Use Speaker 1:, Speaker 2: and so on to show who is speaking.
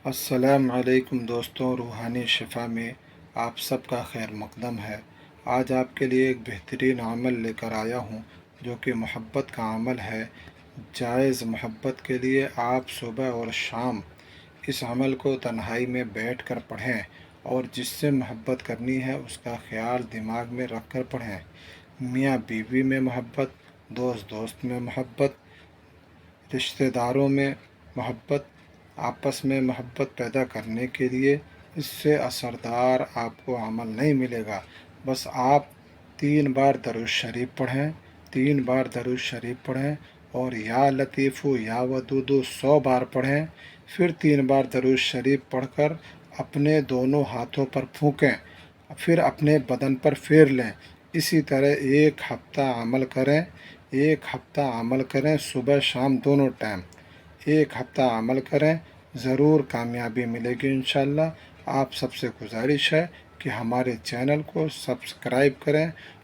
Speaker 1: السلام علیکم دوستوں، روحانی شفا میں آپ سب کا خیر مقدم ہے۔ آج آپ کے لیے ایک بہترین عمل لے کر آیا ہوں جو کہ محبت کا عمل ہے۔ جائز محبت کے لیے آپ صبح اور شام اس عمل کو تنہائی میں بیٹھ کر پڑھیں، اور جس سے محبت کرنی ہے اس کا خیال دماغ میں رکھ کر پڑھیں۔ میاں بیوی میں محبت، دوست میں محبت، رشتہ داروں میں محبت، آپس میں محبت پیدا کرنے کے لیے اس سے اثردار آپ کو عمل نہیں ملے گا۔ بس آپ 3 بار درود شریف پڑھیں، 3 بار درود شریف پڑھیں، اور یا لطیفو یا ودودو 100 بار پڑھیں۔ پھر 3 بار درود شریف پڑھ کر اپنے دونوں ہاتھوں پر پھونکیں، پھر اپنے بدن پر پھیر لیں۔ اسی طرح 1 ہفتہ عمل کریں، 1 ہفتہ عمل کریں، صبح شام دونوں ٹائم 1 ہفتہ عمل کریں، ضرور کامیابی ملے گی انشاءاللہ۔ آپ سب سے گزارش ہے کہ ہمارے چینل کو سبسکرائب کریں